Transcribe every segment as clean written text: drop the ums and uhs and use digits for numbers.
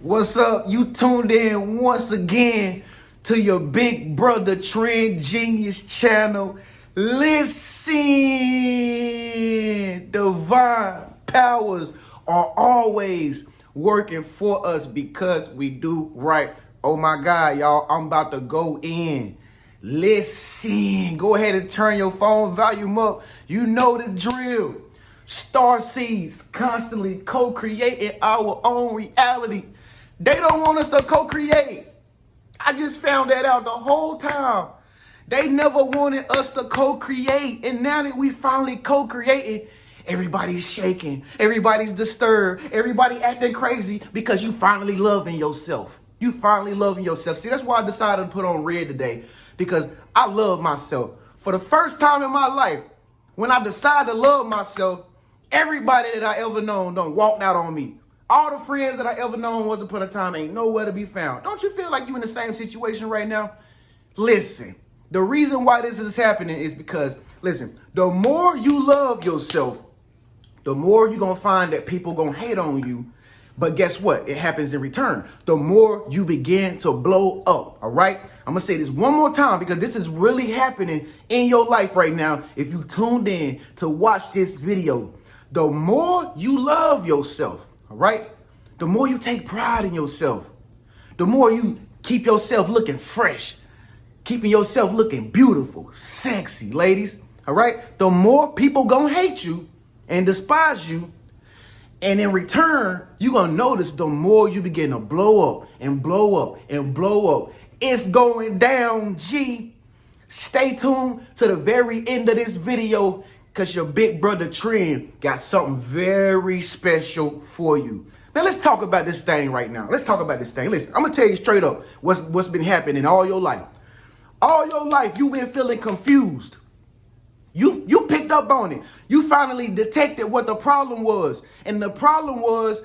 What's up? You tuned in once again to your big brother Tren Genius channel. Listen, divine powers are always working for us because we do right. Oh my God, y'all, I'm about to go in. Listen, go ahead and turn your phone volume up. You know the drill. Star seeds constantly co-creating our own reality. They don't want us to co-create. I just found that out the whole time. They never wanted us to co-create. And now that we finally co-creating, everybody's shaking. Everybody's disturbed. Everybody acting crazy because you finally loving yourself. You finally loving yourself. See, that's why I decided to put on red today. Because I love myself. For the first time in my life, when I decided to love myself, everybody that I ever known done walked out on me. All the friends that I ever known once upon a time ain't nowhere to be found. Don't you feel like you in the same situation right now? Listen, the reason why this is happening is because, listen, the more you love yourself, the more you're going to find that people going to hate on you. But guess what? It happens in return. The more you begin to blow up, all right? I'm going to say this one more time because this is really happening in your life right now. If you tuned in to watch this video, the more you love yourself, all right? The more you take pride in yourself, the more you keep yourself looking fresh, keeping yourself looking beautiful, sexy, ladies, all right? The more people gonna hate you and despise you. And in return, you're going to notice the more you begin to blow up and blow up and blow up. It's going down, G. Stay tuned to the very end of this video because your big brother Tren got something very special for you. Now, let's talk about this thing right now. Let's talk about this thing. Listen, I'm going to tell you straight up what's been happening all your life. All your life, you've been feeling confused. You picked up on it. You finally detected what the problem was. And the problem was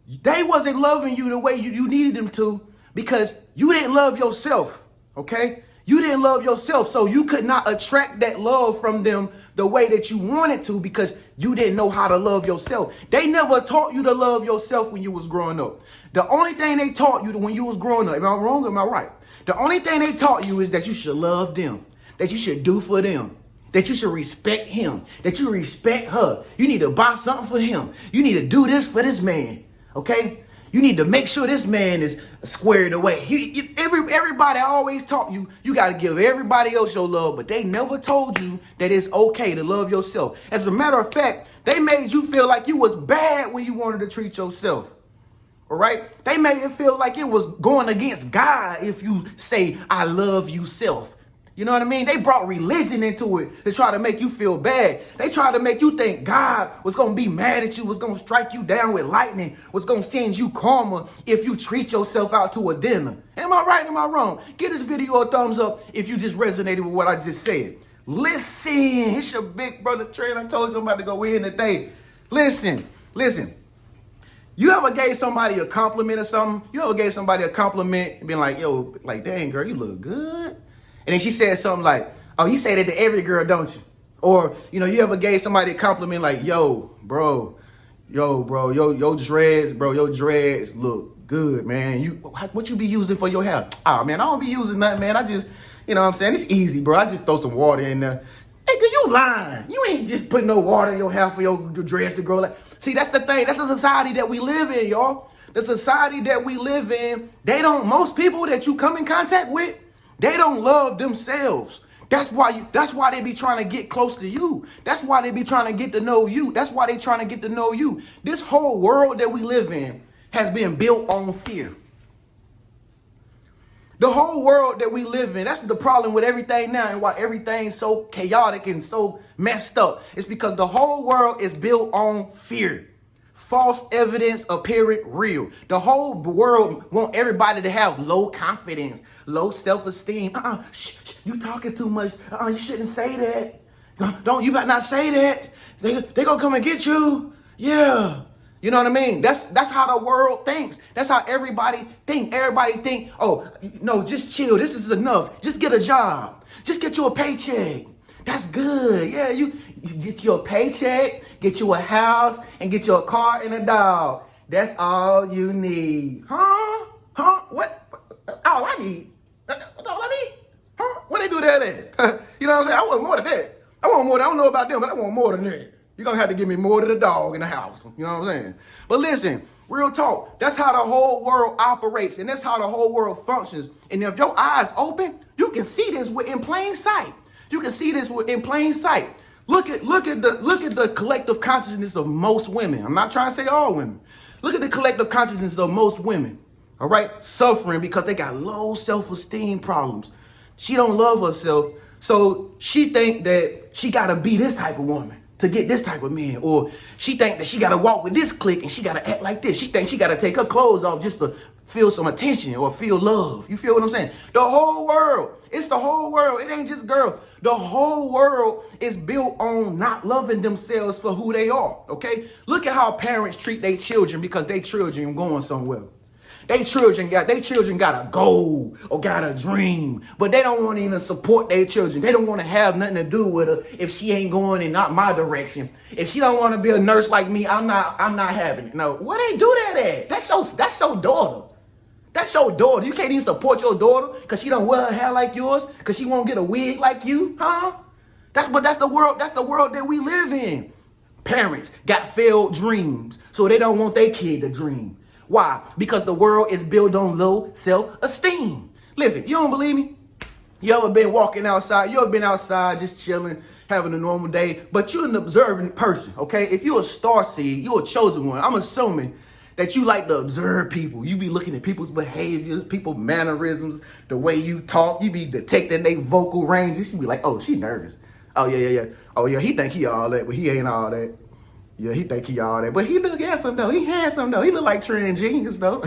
they wasn't loving you the way you needed them to because you didn't love yourself, okay? You didn't love yourself, so you could not attract that love from them the way that you wanted to because you didn't know how to love yourself. They never taught you to love yourself when you was growing up. The only thing they taught you when you was growing up, am I wrong or am I right? The only thing they taught you is that you should love them, that you should do for them, that you should respect him, that you respect her. You need to buy something for him. You need to do this for this man, okay? You need to make sure this man is squared away. Everybody always taught you, you got to give everybody else your love, but they never told you that it's okay to love yourself. As a matter of fact, they made you feel like you was bad when you wanted to treat yourself, all right? They made it feel like it was going against God if you say, I love you self. You know what I mean? They brought religion into it to try to make you feel bad. They tried to make you think God was going to be mad at you, was going to strike you down with lightning, was going to send you karma if you treat yourself out to a dinner. Am I right? Am I wrong? Give this video a thumbs up if you just resonated with what I just said. Listen, it's your big brother Tren. I told you I'm about to go in today. Listen. You ever gave somebody a compliment or something? You ever gave somebody a compliment and been like, yo, like, dang, girl, you look good? And then she said something like, oh, you say that to every girl, don't you? Or, you ever gave somebody a compliment like, your dreads look good, man. What you be using for your hair? Oh, man, I don't be using nothing, man. I just, you know what I'm saying? It's easy, bro. I just throw some water in there. Nigga, you lying. You ain't just putting no water in your hair for your dreads to grow like. See, that's the thing. That's the society that we live in, y'all. The society that we live in, most people that you come in contact with, they don't love themselves. That's why they be trying to get close to you. That's why they be trying to get to know you. That's why they trying to get to know you. This whole world that we live in has been built on fear. The whole world that we live in, that's the problem with everything now and why everything's so chaotic and so messed up. It's because the whole world is built on fear. False evidence appearing real. The whole world want everybody to have low confidence, low self-esteem. You talking too much. You shouldn't say that. You better not say that. They gonna come and get you. Yeah. You know what I mean? That's how the world thinks. That's how everybody think. Everybody think, oh, no, just chill. This is enough. Just get a job. Just get you a paycheck. That's good. Yeah, you get you a paycheck, get you a house, and get you a car and a dog. That's all you need. Huh? Huh? What? All I need? That's all I need? Huh? What they do that at? You know what I'm saying? I want more than that. I want more. I don't know about them, but I want more than that. You're going to have to give me more than a dog in the house. You know what I'm saying? But listen, real talk. That's how the whole world operates. And that's how the whole world functions. And if your eyes open, you can see this in plain sight. You can see this in plain sight. Look at the collective consciousness of most women. I'm not trying to say all women. Look at the collective consciousness of most women. All right, suffering because they got low self-esteem problems. She don't love herself, so she think that she gotta be this type of woman to get this type of man, or she think that she gotta walk with this clique and she gotta act like this. She thinks she gotta take her clothes off just to feel some attention or feel love. You feel what I'm saying? The whole world. It's the whole world. It ain't just girls. The whole world is built on not loving themselves for who they are, okay? Look at how parents treat their children because their children going somewhere. They children got a goal or got a dream, but they don't want to even support their children. They don't want to have nothing to do with her if she ain't going in not my direction. If she don't want to be a nurse like me, I'm not having it. No, where they do that at? That's your daughter. That's your daughter. You can't even support your daughter because she don't wear her hair like yours, because she won't get a wig like you, huh? That's the world that we live in. Parents got failed dreams, so they don't want their kid to dream. Why? Because the world is built on low self-esteem. Listen, you don't believe me? You ever been walking outside? You ever been outside just chilling, having a normal day, but you're an observant person, okay? If you're a star seed, you're a chosen one. I'm assuming that you like to observe people. You be looking at people's behaviors, people's mannerisms, the way you talk. You be detecting their vocal ranges. You be like, oh, she nervous. Oh, yeah. Oh, yeah, he think he all that, but he ain't all that. Yeah, he think he all that. But he look handsome, though. He handsome, though. He look like Tren genius, though.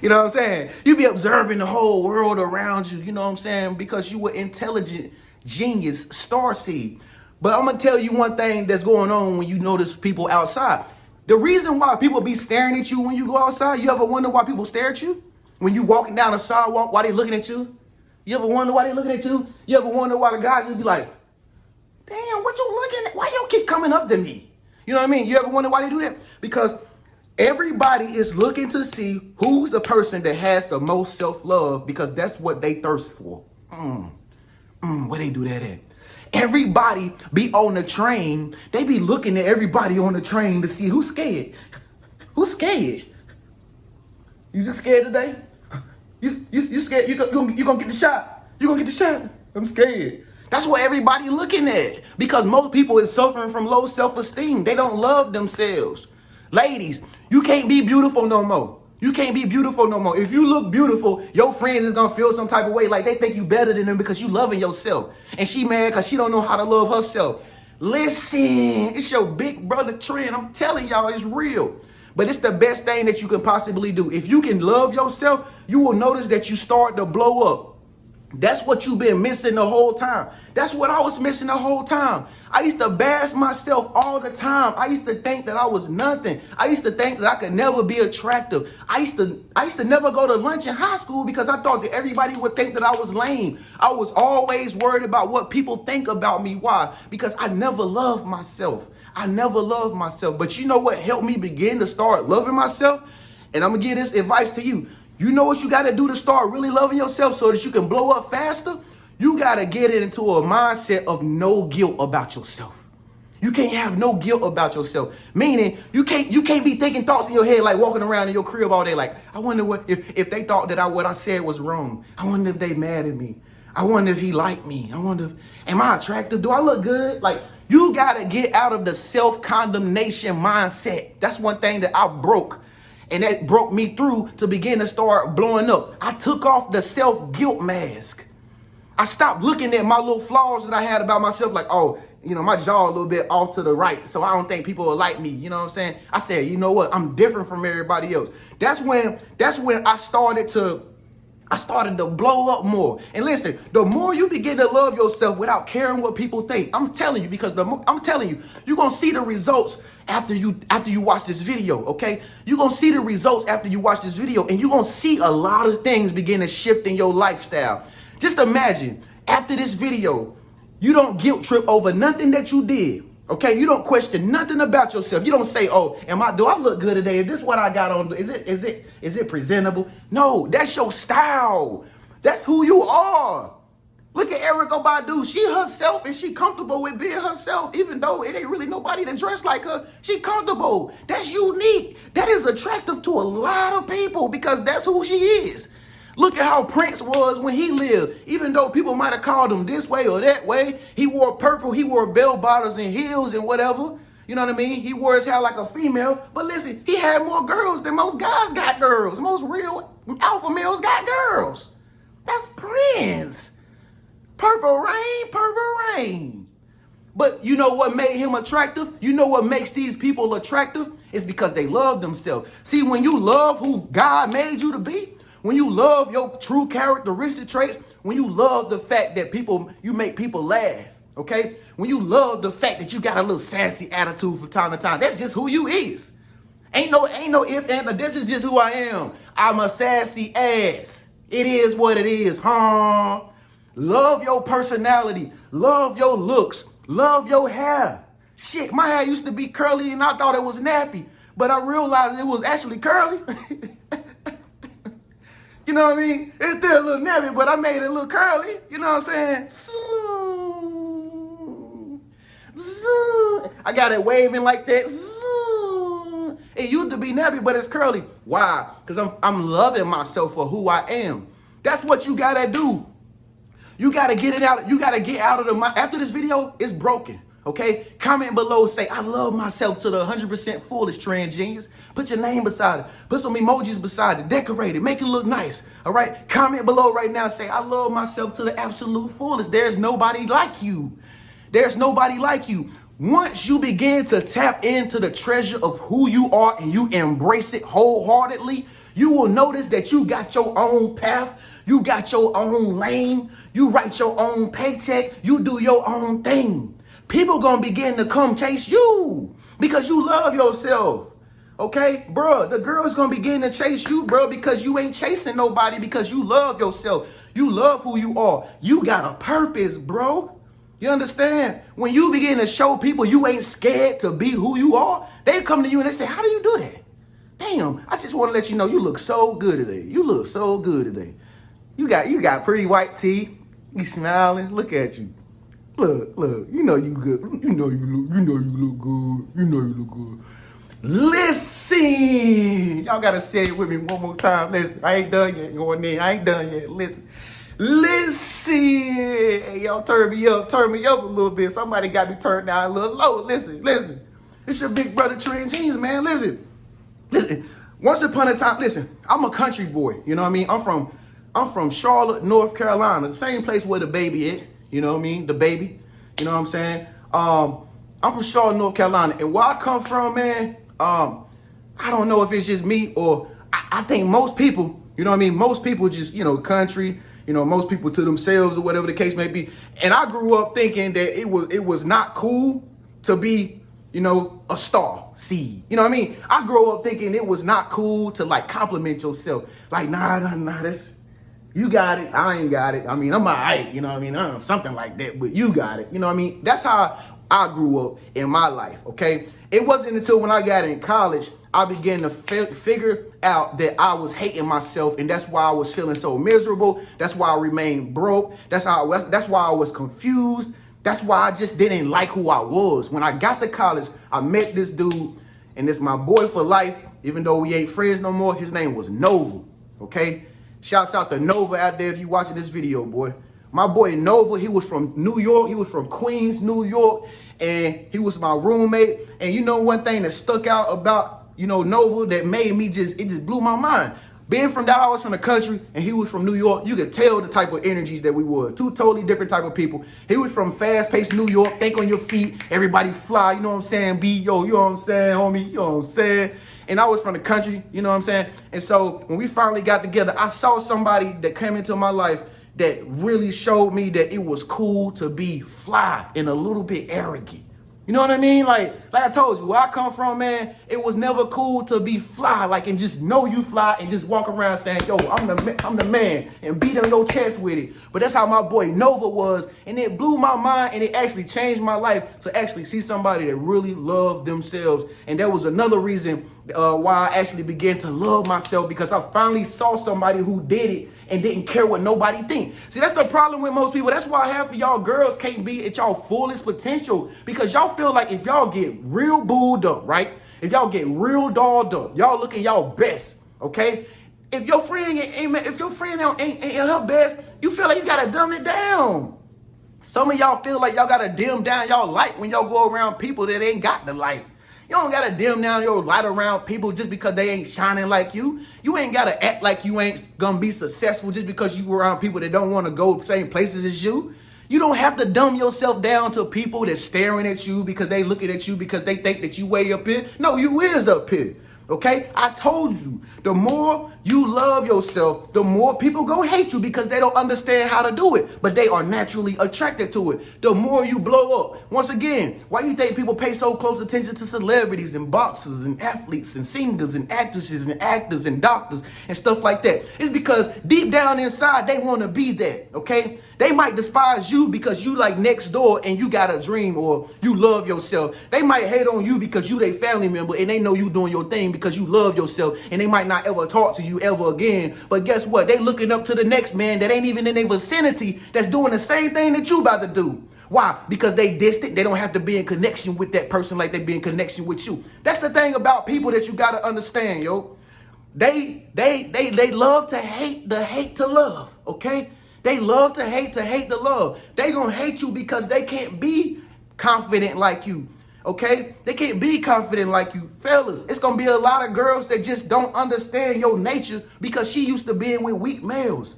You know what I'm saying? You be observing the whole world around you, you know what I'm saying? Because you were intelligent, genius, star seed. But I'm going to tell you one thing that's going on when you notice people outside. The reason why people be staring at you when you go outside, you ever wonder why people stare at you? When you walking down the sidewalk, why they looking at you? You ever wonder why they looking at you? You ever wonder why the guys just be like, damn, what you looking at? Why you keep coming up to me? You know what I mean? You ever wonder why they do that? Because everybody is looking to see who's the person that has the most self-love, because that's what they thirst for. Where they do that at? Everybody be on the train. They be looking at everybody on the train to see who's scared. Who's scared? You just scared today? You scared? You gonna get the shot? You gonna get the shot? I'm scared. That's what everybody looking at, because most people is suffering from low self-esteem. They don't love themselves. Ladies, you can't be beautiful no more. You can't be beautiful no more. If you look beautiful, your friends is going to feel some type of way, like they think you better than them because you loving yourself. And she mad because she don't know how to love herself. Listen, it's your big brother Tren. I'm telling y'all, it's real. But it's the best thing that you can possibly do. If you can love yourself, you will notice that you start to blow up. That's what you've been missing the whole time. That's what I was missing the whole time. I used to bash myself all the time. I used to think that I was nothing. I used to think that I could never be attractive. I used to never go to lunch in high school because I thought that everybody would think that I was lame. I was always worried about what people think about me. Why? Because I never loved myself. I never loved myself. But you know what helped me begin to start loving myself? And I'm going to give this advice to you. You know what you got to do to start really loving yourself so that you can blow up faster? You got to get into a mindset of no guilt about yourself. You can't have no guilt about yourself. Meaning, you can't be thinking thoughts in your head like walking around in your crib all day like, I wonder what if they thought that what I said was wrong. I wonder if they mad at me. I wonder if he liked me. I wonder if, am I attractive? Do I look good? Like, you got to get out of the self-condemnation mindset. That's one thing that I broke. And that broke me through to begin to start blowing up. I took off the self-guilt mask. I stopped looking at my little flaws that I had about myself like, oh, you know, my jaw a little bit off to the right, so I don't think people will like me. You know what I'm saying? I said, you know what? I'm different from everybody else. That's when I started to blow up more. And listen, the more you begin to love yourself without caring what people think, I'm telling you, because I'm telling you, you're going to see the results after you watch this video, okay? You're going to see the results after you watch this video, and you're going to see a lot of things begin to shift in your lifestyle. Just imagine, after this video, you don't guilt trip over nothing that you did, Okay, you don't question nothing about yourself. You don't say, "Oh, do I look good today? Is this what I got on? Is it presentable?" No, that's your style. That's who you are. Look at Erykah Badu. She herself and she comfortable with being herself, even though it ain't really nobody that dress like her. She comfortable. That's unique. That is attractive to a lot of people because that's who she is. Look at how Prince was when he lived. Even though people might have called him this way or that way, he wore purple, he wore bell bottoms and heels and whatever. You know what I mean? He wore his hair like a female. But listen, he had more girls than most guys got girls. Most real alpha males got girls. That's Prince. Purple rain, purple rain. But you know what made him attractive? You know what makes these people attractive? It's because they love themselves. See, when you love who God made you to be, when you love your true characteristic traits, when you love the fact that you make people laugh, okay? When you love the fact that you got a little sassy attitude from time to time, that's just who you is. Ain't no if and this is just who I am. I'm a sassy ass. It is what it is, huh? Love your personality. Love your looks. Love your hair. Shit, my hair used to be curly and I thought it was nappy. But I realized it was actually curly. You know what I mean? It's still a little nappy, but I made it a little curly. You know what I'm saying? I got it waving like that. It used to be nappy, but it's curly. Why? Because I'm loving myself for who I am. That's what you got to do. You got to get it out. You got to get out of the mind. After this video, it's broken. Okay? Comment below, say, I love myself to the 100% fullest, Tren Genius. Put your name beside it. Put some emojis beside it. Decorate it. Make it look nice. All right? Comment below right now. Say, I love myself to the absolute fullest. There's nobody like you. There's nobody like you. Once you begin to tap into the treasure of who you are and you embrace it wholeheartedly, you will notice that you got your own path. You got your own lane. You write your own paycheck. You do your own thing. People gonna begin to come chase you because you love yourself. Okay, bro, the girl's gonna begin to chase you, bro, because you ain't chasing nobody because you love yourself. You love who you are. You got a purpose, bro. You understand? When you begin to show people you ain't scared to be who you are, they come to you and they say, how do you do that? Damn, I just want to let you know you look so good today. You look so good today. You got pretty white teeth. You smiling. Look at you. Look, you know you good. You know you look good. You know you look good. Listen. Y'all gotta say it with me one more time. Listen, I ain't done yet. Going in. I ain't done yet. Listen. Hey, y'all turn me up a little bit. Somebody got me turned down a little low. Listen. It's your big brother Tren Genius, man. Listen. Once upon a time, listen, I'm a country boy. You know what I mean? I'm from Charlotte, North Carolina, the same place where the baby is. You know what I mean? The baby. You know what I'm saying? I'm from Charlotte, North Carolina. And where I come from, man, I don't know if it's just me or I think most people, you know what I mean? Most people just, country, most people to themselves or whatever the case may be. And I grew up thinking that it was not cool to be, a star seed. You know what I mean? I grew up thinking it was not cool to like compliment yourself. Like, nah, that's, you got it. I ain't got it. I mean, I'm all right. You know what I mean? Something like that, but you got it. You know what I mean? That's how I grew up in my life, okay? It wasn't until when I got in college, I began to figure out that I was hating myself, and that's why I was feeling so miserable. That's why I remained broke. That's why I was confused. That's why I just didn't like who I was. When I got to college, I met this dude, and it's my boy for life, even though we ain't friends no more. His name was Nova, okay? Shouts out to Nova out there if you watching this video, boy. My boy Nova, he was from New York. He was from Queens, New York, and he was my roommate. And you know one thing that stuck out about, Nova that made me it just blew my mind. Being from that, I was from the country, and he was from New York. You could tell the type of energies that we were. Two totally different type of people. He was from fast-paced New York. Think on your feet. Everybody fly. You know what I'm saying? You know what I'm saying, homie? You know what I'm saying? And I was from the country. You know what I'm saying? And so when we finally got together, I saw somebody that came into my life that really showed me that it was cool to be fly and a little bit arrogant. You You know what I mean? Like I told you, where I come from, man, it was never cool to be fly, like, and just know you fly and just walk around saying, yo, I'm the man, and beat on your chest with it. But that's how my boy Nova was, and it blew my mind, and it actually changed my life to actually see somebody that really loved themselves. And that was another reason why I actually began to love myself, because I finally saw somebody who did it and didn't care what nobody think. See, that's the problem with most people. That's why half of y'all girls can't be at y'all fullest potential, because y'all feel like if y'all get real booed up, right? If y'all get real dolled up, y'all looking y'all best, okay? If your friend ain't her best, you feel like you gotta dumb it down. Some of y'all feel like y'all gotta dim down y'all light when y'all go around people that ain't got the light. You don't gotta dim down your light around people just because they ain't shining like you. You ain't gotta act like you ain't gonna be successful just because you around people that don't want to go same places as you. You don't have to dumb yourself down to people that's staring at you because they looking at you because they think that you way up here. No, you is up here. Okay, I told you, the more you love yourself, the more people gonna hate you because they don't understand how to do it, but they are naturally attracted to it. The more you blow up. Once again, why you think people pay so close attention to celebrities and boxers and athletes and singers and actresses and actors and doctors and stuff like that? It's because deep down inside, they wanna be that, okay? They might despise you because you like next door and you got a dream or you love yourself. They might hate on you because you their family member and they know you doing your thing because you love yourself, and they might not ever talk to you ever again. But guess what? They looking up to the next man that ain't even in their vicinity that's doing the same thing that you about to do. Why? Because they distant. They don't have to be in connection with that person like they be in connection with you. That's the thing about people that you got to understand, yo. They love to hate the hate to love, okay? They love to hate the love. They gonna hate you because they can't be confident like you, okay? They can't be confident like you. Fellas, it's gonna be a lot of girls that just don't understand your nature because she used to being with weak males.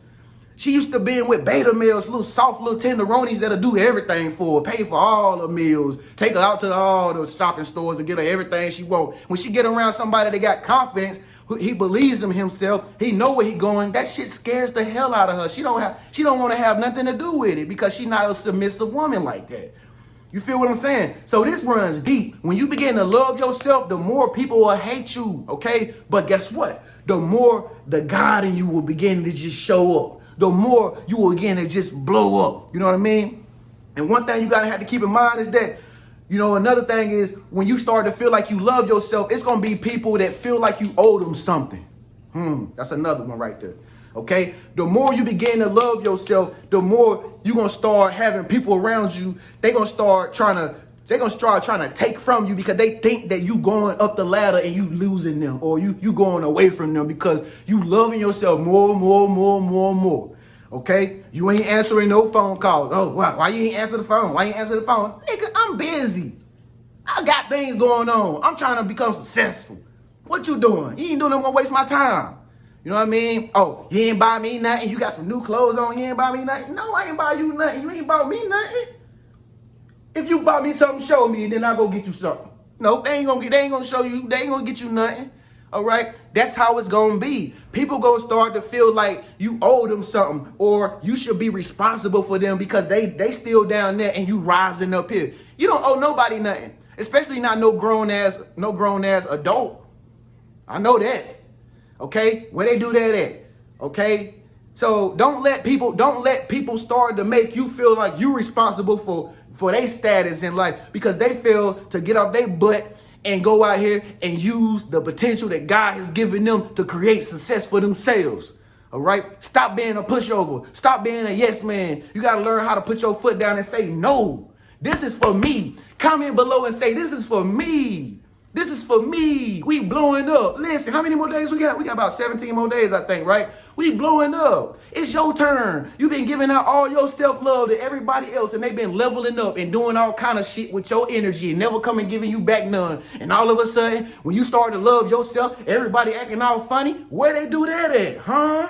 She used to being with beta males, little soft little tenderonis that'll do everything for her, pay for all the meals, take her out to all the shopping stores and get her everything she want. When she get around somebody that got confidence, he believes in himself, he know where he going, that shit scares the hell out of her. She don't want to have nothing to do with it because she's not a submissive woman like that. You feel what I'm saying? So this runs deep. When you begin to love yourself, the more people will hate you, okay? But guess what? The more the God in you will begin to just show up. The more you will begin to just blow up. You know what I mean? And one thing you gotta have to keep in mind is that, you know, another thing is when you start to feel like you love yourself, it's going to be people that feel like you owe them something. That's another one right there. Okay. The more you begin to love yourself, the more you're going to start having people around you. They're going to start trying to take from you because they think that you going up the ladder and you losing them, or you going away from them because you loving yourself more. Okay? You ain't answering no phone calls. Oh, why you ain't answer the phone? Why you ain't answer the phone? Nigga, I'm busy. I got things going on. I'm trying to become successful. What you doing? You ain't doing nothing to waste my time. You know what I mean? Oh, you ain't buy me nothing. You got some new clothes on. You ain't buy me nothing. No, I ain't buy you nothing. You ain't bought me nothing. If you bought me something, show me, and then I'll go get you something. No, they ain't gonna show you. They ain't gonna get you nothing. All right, that's how it's gonna be. People gonna start to feel like you owe them something, or you should be responsible for them because they still down there and you rising up here. You don't owe nobody nothing, especially not no grown ass adult. I know that. Okay, where they do that at? Okay, so don't let people start to make you feel like you responsible for their status in life because they feel to get off their butt and go out here and use the potential that God has given them to create success for themselves. All right? Stop being a pushover. Stop being a yes man. You got to learn how to put your foot down and say, no, this is for me. Comment below and say, this is for me. This is for me. We blowing up. Listen, how many more days we got? We got about 17 more days, I think, right? We blowing up. It's your turn. You've been giving out all your self-love to everybody else, and they've been leveling up and doing all kind of shit with your energy and never coming giving you back none. And all of a sudden, when you start to love yourself, everybody acting all funny. Where they do that at? Huh?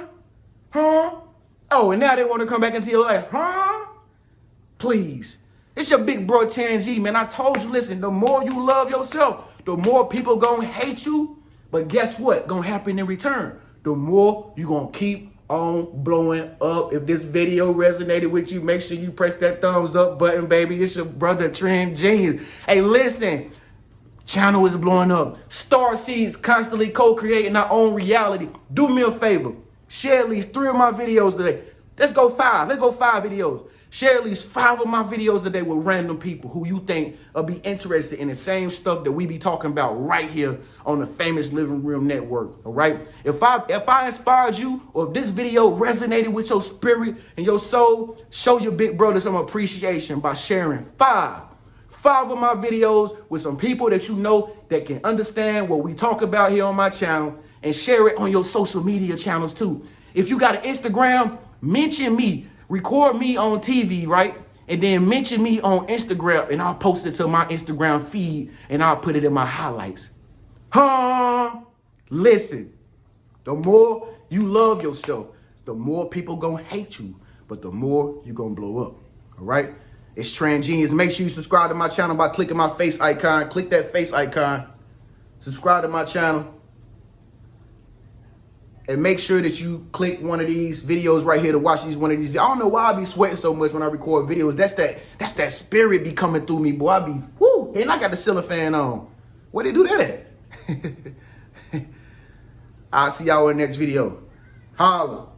Oh, and now they want to come back into your life. Huh? Please. It's your big bro, Tren, man. I told you, listen, the more you love yourself, the more people gonna hate you. But guess what? Gonna happen in return. The more you gonna keep on blowing up. If this video resonated with you, make sure you press that thumbs up button, baby. It's your brother Tren Genius. Hey, listen. Channel is blowing up. Star Seeds constantly co-creating our own reality. Do me a favor. Share at least 3 of my videos today. Let's go 5. Let's go 5 videos. Share at least 5 of my videos today with random people who you think will be interested in the same stuff that we be talking about right here on the Famous Living Room Network. All right. If I inspired you, or if this video resonated with your spirit and your soul, show your big brother some appreciation by sharing 5 of my videos with some people that you know that can understand what we talk about here on my channel, and share it on your social media channels too. If you got an Instagram, mention me, record me on TV, right? And then mention me on Instagram, and I'll post it to my Instagram feed, and I'll put it in my highlights. Listen, the more you love yourself, the more people gonna hate you, but the more you gonna blow up, all right? It's Tren Genius. Make sure you subscribe to my channel by clicking my face icon. Click that face icon. Subscribe to my channel. And make sure that you click one of these videos right here to watch one of these. I don't know why I be sweating so much when I record videos. That's that spirit be coming through me, boy. I be, whoo, and I got the ceiling fan on. Where they do that at? I'll see y'all in the next video. Holla.